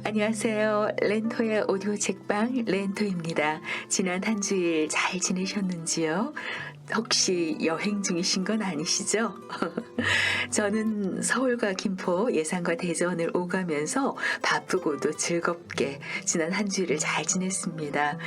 안녕하세요. 렌토의 오디오 책방 렌토입니다. 지난 한 주일 잘 지내셨는지요? 혹시 여행 중이신 건 아니시죠? 저는 서울과 김포, 예산과 대전을 오가면서 바쁘고도 즐겁게 지난 한 주일을 잘 지냈습니다.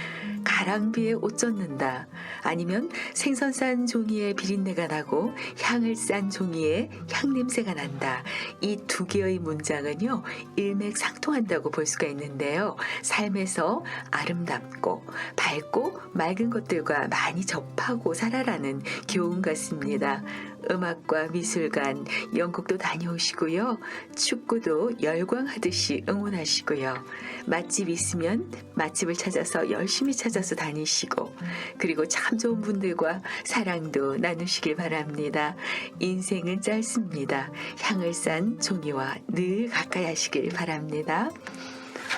가랑비에 옷 젖는다. 아니면 생선 싼 종이에 비린내가 나고 향을 싼 종이에 향냄새가 난다. 이 두 개의 문장은요, 일맥상통한다고 볼 수가 있는데요. 삶에서 아름답고 밝고 맑은 것들과 많이 접하고 살아라는 교훈 같습니다. 음악과 미술관, 연극도 다녀오시고요. 축구도 열광하듯이 응원하시고요. 맛집 있으면 맛집을 찾아서 열심히 찾아서 다니시고, 그리고 참 좋은 분들과 사랑도 나누시길 바랍니다. 인생은 짧습니다. 향을 싼 종이와 늘 가까이 하시길 바랍니다.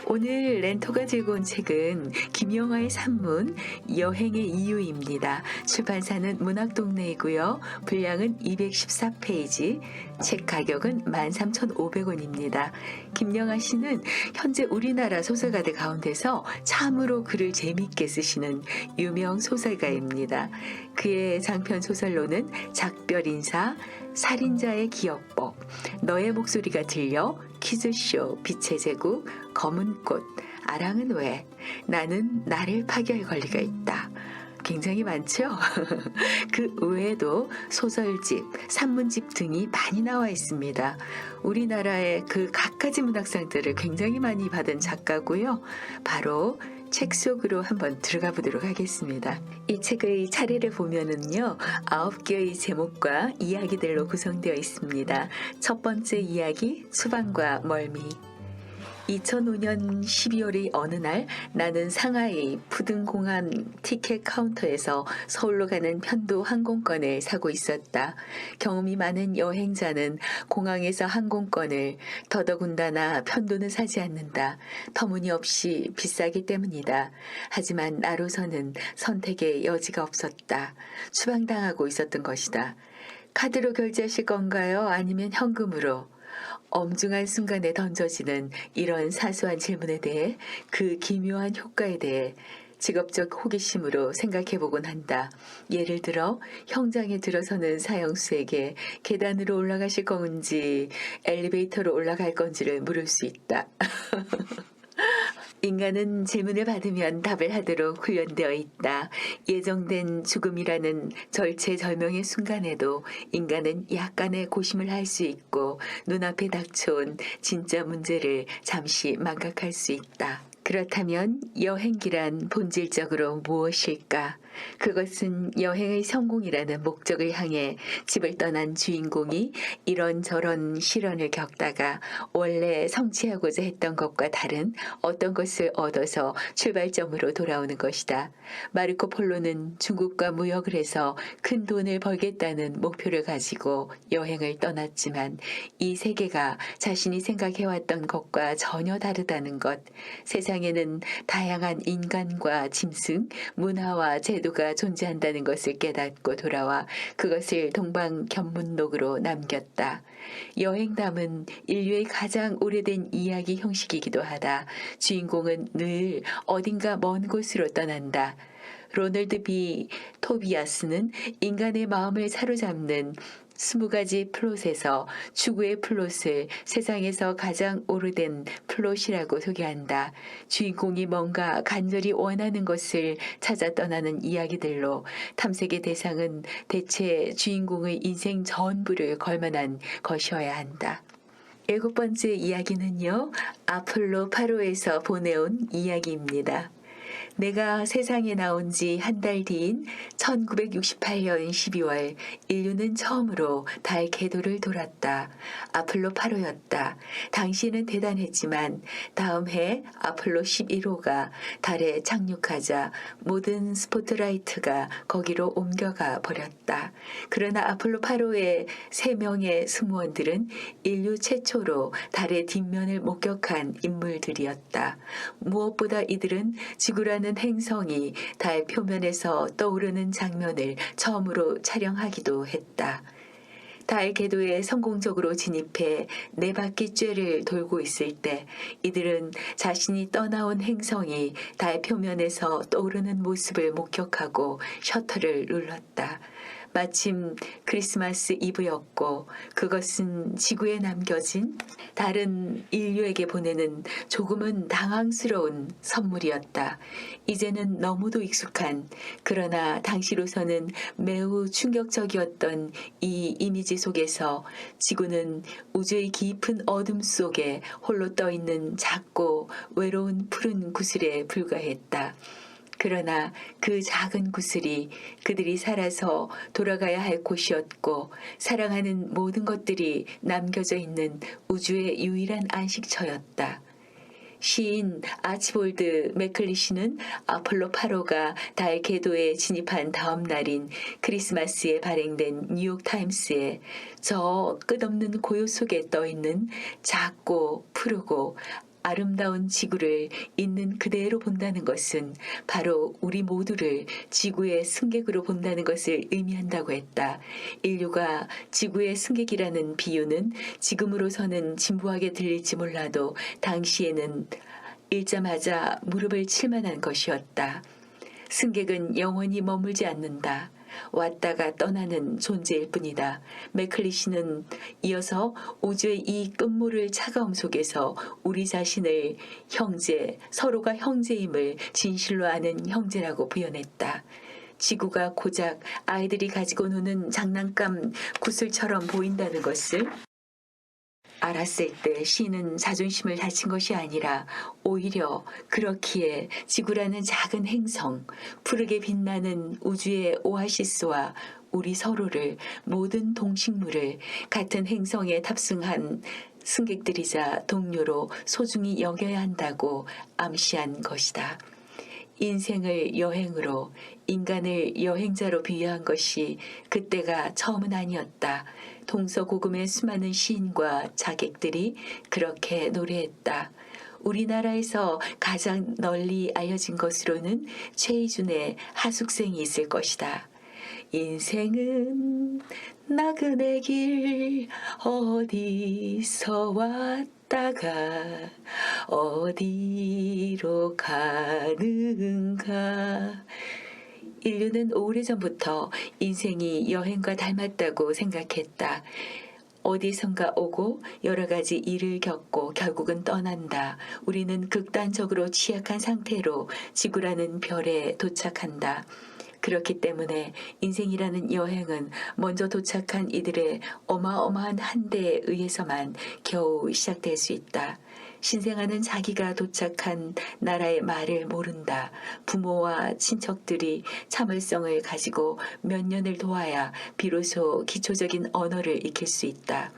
오늘 렌토가 들고 온 책은 김영하의 산문 여행의 이유입니다. 출판사는 문학동네이고요. 분량은 214페이지, 책 가격은 13,500원입니다. 김영하 씨는 현재 우리나라 소설가들 가운데서 참으로 글을 재미있게 쓰시는 유명 소설가입니다. 그의 장편 소설로는 작별인사, 살인자의 기억법, 너의 목소리가 들려, 퀴즈쇼, 빛의 제국, 검은 꽃, 아랑은 왜, 나는 나를 파괴할 권리가 있다. 굉장히 많죠? 그 외에도 소설집, 산문집 등이 많이 나와 있습니다. 우리나라의 그 갖가지 문학상들을 굉장히 많이 받은 작가고요. 바로 책 속으로 한번 들어가 보도록 하겠습니다. 이 책의 차례를 보면은요, 9개의 제목과 이야기들로 구성되어 있습니다. 첫 번째 이야기, 수방과 멀미. 2005년 12월의 어느 날 나는 상하이 푸등공항 티켓 카운터에서 서울로 가는 편도 항공권을 사고 있었다. 경험이 많은 여행자는 공항에서 항공권을 더더군다나 편도는 사지 않는다. 터무니없이 비싸기 때문이다. 하지만 나로서는 선택의 여지가 없었다. 추방당하고 있었던 것이다. 카드로 결제하실 건가요? 아니면 현금으로? 엄중한 순간에 던져지는 이런 사소한 질문에 대해 그 기묘한 효과에 대해 직업적 호기심으로 생각해보곤 한다. 예를 들어 형장에 들어서는 사형수에게 계단으로 올라가실 건지 엘리베이터로 올라갈 건지를 물을 수 있다. 인간은 질문을 받으면 답을 하도록 훈련되어 있다. 예정된 죽음이라는 절체절명의 순간에도 인간은 약간의 고심을 할 수 있고 눈앞에 닥쳐온 진짜 문제를 잠시 망각할 수 있다. 그렇다면 여행기란 본질적으로 무엇일까? 그것은 여행의 성공이라는 목적을 향해 집을 떠난 주인공이 이런저런 시련을 겪다가 원래 성취하고자 했던 것과 다른 어떤 것을 얻어서 출발점으로 돌아오는 것이다. 마르코 폴로는 중국과 무역을 해서 큰 돈을 벌겠다는 목표를 가지고 여행을 떠났지만 이 세계가 자신이 생각해왔던 것과 전혀 다르다는 것, 세상에는 다양한 인간과 짐승, 문화와 제도가 존재한다는 것을 깨닫고 돌아와 그것을 동방견문록으로 남겼다. 여행담은 인류의 가장 오래된 이야기 형식이기도 하다. 주인공은 늘 어딘가 먼 곳으로 떠난다. 로널드 B. 토비아스는 인간의 마음을 사로잡는 20가지 플롯에서 추구의 플롯을 세상에서 가장 오래된 플롯이라고 소개한다. 주인공이 뭔가 간절히 원하는 것을 찾아 떠나는 이야기들로 탐색의 대상은 대체 주인공의 인생 전부를 걸만한 것이어야 한다. 7번째 이야기는요, 아폴로 8호에서 보내온 이야기입니다. 내가 세상에 나온 지 한 달 뒤인 1968년 12월 인류는 처음으로 달 궤도를 돌았다. 아폴로 8호였다. 당시에는 대단했지만 다음 해 아폴로 11호가 달에 착륙하자 모든 스포트라이트가 거기로 옮겨가 버렸다. 그러나 아폴로 8호의 3명의 승무원들은 인류 최초로 달의 뒷면을 목격한 인물들이었다. 무엇보다 이들은 지구라는 행성이 달 표면에서 떠오르는 장면을 처음으로 촬영하기도 했다. 달 궤도에 성공적으로 진입해 네 바퀴 쬐를 돌고 있을 때 이들은 자신이 떠나온 행성이 달 표면에서 떠오르는 모습을 목격하고 셔터를 눌렀다. 마침 크리스마스 이브였고 그것은 지구에 남겨진 다른 인류에게 보내는 조금은 당황스러운 선물이었다. 이제는 너무도 익숙한, 그러나 당시로서는 매우 충격적이었던 이 이미지 속에서 지구는 우주의 깊은 어둠 속에 홀로 떠 있는 작고 외로운 푸른 구슬에 불과했다. 그러나 그 작은 구슬이 그들이 살아서 돌아가야 할 곳이었고 사랑하는 모든 것들이 남겨져 있는 우주의 유일한 안식처였다. 시인 아치볼드 맥클리시는 아폴로 8호가 달 궤도에 진입한 다음 날인 크리스마스에 발행된 뉴욕타임스에 저 끝없는 고요 속에 떠있는 작고 푸르고 아름다운 지구를 있는 그대로 본다는 것은 바로 우리 모두를 지구의 승객으로 본다는 것을 의미한다고 했다. 인류가 지구의 승객이라는 비유는 지금으로서는 진부하게 들릴지 몰라도 당시에는 읽자마자 무릎을 칠 만한 것이었다. 승객은 영원히 머물지 않는다. 왔다가 떠나는 존재일 뿐이다. 맥클리시는 이어서 우주의 이 끝모를 차가움 속에서 우리 자신을 형제, 서로가 형제임을 진실로 아는 형제라고 표현했다. 지구가 고작 아이들이 가지고 노는 장난감 구슬처럼 보인다는 것을 알았을 때 시인은 자존심을 다친 것이 아니라 오히려 그렇기에 지구라는 작은 행성, 푸르게 빛나는 우주의 오아시스와 우리 서로를 모든 동식물을 같은 행성에 탑승한 승객들이자 동료로 소중히 여겨야 한다고 암시한 것이다. 인생을 여행으로, 인간을 여행자로 비유한 것이 그때가 처음은 아니었다. 동서고금의 수많은 시인과 자객들이 그렇게 노래했다. 우리나라에서 가장 널리 알려진 것으로는 최희준의 하숙생이 있을 것이다. 인생은 나그네 길 어디서 왔다가 어디로 가는가. 인류는 오래전부터 인생이 여행과 닮았다고 생각했다. 어디선가 오고 여러 가지 일을 겪고 결국은 떠난다. 우리는 극단적으로 취약한 상태로 지구라는 별에 도착한다. 그렇기 때문에 인생이라는 여행은 먼저 도착한 이들의 어마어마한 한대에 의해서만 겨우 시작될 수 있다. 신생아는 자기가 도착한 나라의 말을 모른다. 부모와 친척들이 참을성을 가지고 몇 년을 도와야 비로소 기초적인 언어를 익힐 수 있다.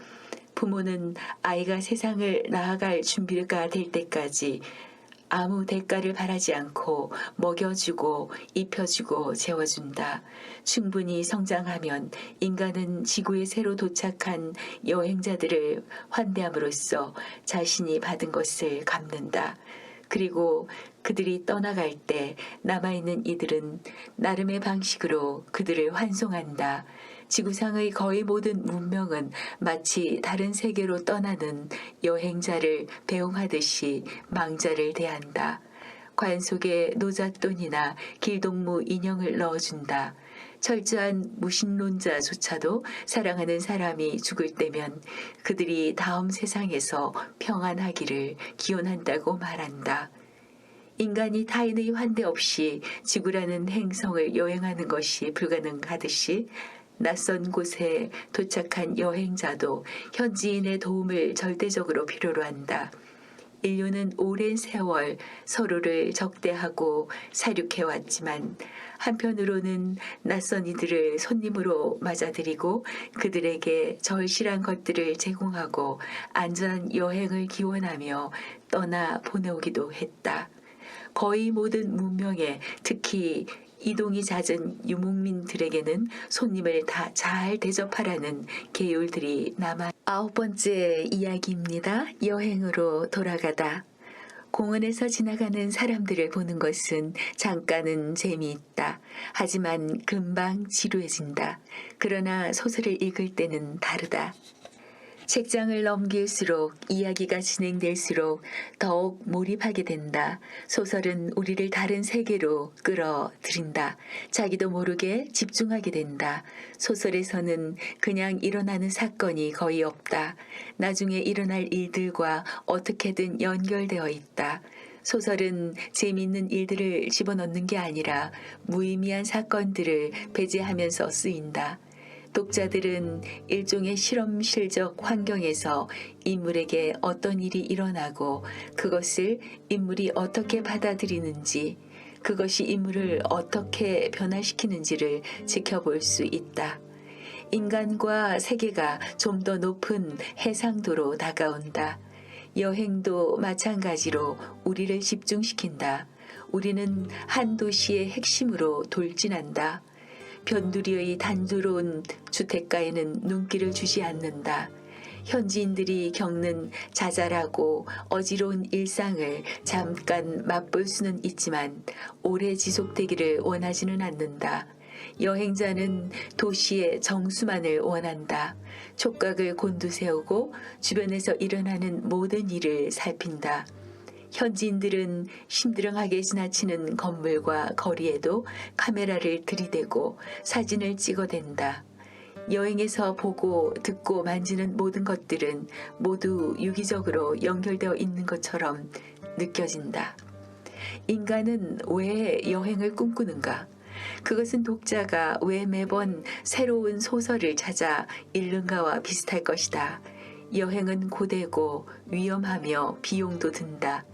부모는 아이가 세상을 나아갈 준비가 될 때까지 아무 대가를 바라지 않고 먹여주고 입혀주고 재워준다. 충분히 성장하면 인간은 지구에 새로 도착한 여행자들을 환대함으로써 자신이 받은 것을 갚는다. 그리고 그들이 떠나갈 때 남아있는 이들은 나름의 방식으로 그들을 환송한다. 지구상의 거의 모든 문명은 마치 다른 세계로 떠나는 여행자를 배웅하듯이 망자를 대한다. 관 속에 노잣돈이나 길동무 인형을 넣어준다. 철저한 무신론자조차도 사랑하는 사람이 죽을 때면 그들이 다음 세상에서 평안하기를 기원한다고 말한다. 인간이 타인의 환대 없이 지구라는 행성을 여행하는 것이 불가능하듯이 낯선 곳에 도착한 여행자도 현지인의 도움을 절대적으로 필요로 한다. 인류는 오랜 세월 서로를 적대하고 사륙해왔지만 한편으로는 낯선 이들을 손님으로 맞아들이고 그들에게 절실한 것들을 제공하고 안전한 여행을 기원하며 떠나 보내오기도 했다. 거의 모든 문명에 특히 이동이 잦은 유목민들에게는 손님을 다 잘 대접하라는 계율들이 남아. 9번째 이야기입니다. 여행으로 돌아가다. 공원에서 지나가는 사람들을 보는 것은 잠깐은 재미있다. 하지만 금방 지루해진다. 그러나 소설을 읽을 때는 다르다. 책장을 넘길수록 이야기가 진행될수록 더욱 몰입하게 된다. 소설은 우리를 다른 세계로 끌어들인다. 자기도 모르게 집중하게 된다. 소설에서는 그냥 일어나는 사건이 거의 없다. 나중에 일어날 일들과 어떻게든 연결되어 있다. 소설은 재미있는 일들을 집어넣는 게 아니라 무의미한 사건들을 배제하면서 쓰인다. 독자들은 일종의 실험실적 환경에서 인물에게 어떤 일이 일어나고 그것을 인물이 어떻게 받아들이는지, 그것이 인물을 어떻게 변화시키는지를 지켜볼 수 있다. 인간과 세계가 좀 더 높은 해상도로 다가온다. 여행도 마찬가지로 우리를 집중시킨다. 우리는 한 도시의 핵심으로 돌진한다. 변두리의 단조로운 주택가에는 눈길을 주지 않는다. 현지인들이 겪는 자잘하고 어지러운 일상을 잠깐 맛볼 수는 있지만 오래 지속되기를 원하지는 않는다. 여행자는 도시의 정수만을 원한다. 촉각을 곤두세우고 주변에서 일어나는 모든 일을 살핀다. 현지인들은 심드렁하게 지나치는 건물과 거리에도 카메라를 들이대고 사진을 찍어댄다. 여행에서 보고 듣고 만지는 모든 것들은 모두 유기적으로 연결되어 있는 것처럼 느껴진다. 인간은 왜 여행을 꿈꾸는가? 그것은 독자가 왜 매번 새로운 소설을 찾아 읽는가와 비슷할 것이다. 여행은 고되고 위험하며 비용도 든다.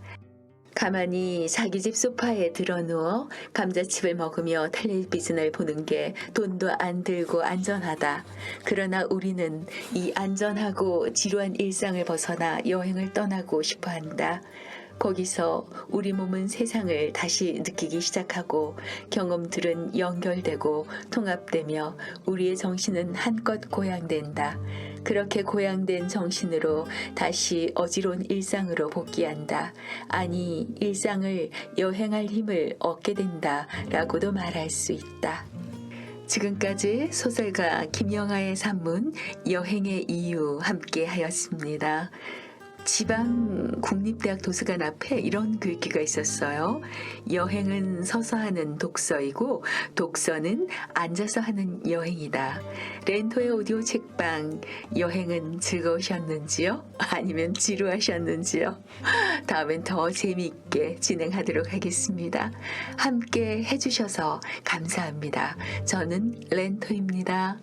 가만히 자기 집 소파에 드러누워 감자칩을 먹으며 텔레비전을 보는 게 돈도 안 들고 안전하다. 그러나 우리는 이 안전하고 지루한 일상을 벗어나 여행을 떠나고 싶어 한다. 거기서 우리 몸은 세상을 다시 느끼기 시작하고 경험들은 연결되고 통합되며 우리의 정신은 한껏 고양된다. 그렇게 고양된 정신으로 다시 어지러운 일상으로 복귀한다. 아니, 일상을 여행할 힘을 얻게 된다라고도 말할 수 있다. 지금까지 소설가 김영하의 산문 여행의 이유 함께 하였습니다. 지방 국립대학 도서관 앞에 이런 글귀가 있었어요. 여행은 서서 하는 독서이고 독서는 앉아서 하는 여행이다. 렌토의 오디오 책방, 여행은 즐거우셨는지요? 아니면 지루하셨는지요? 다음엔 더 재미있게 진행하도록 하겠습니다. 함께 해주셔서 감사합니다. 저는 렌토입니다.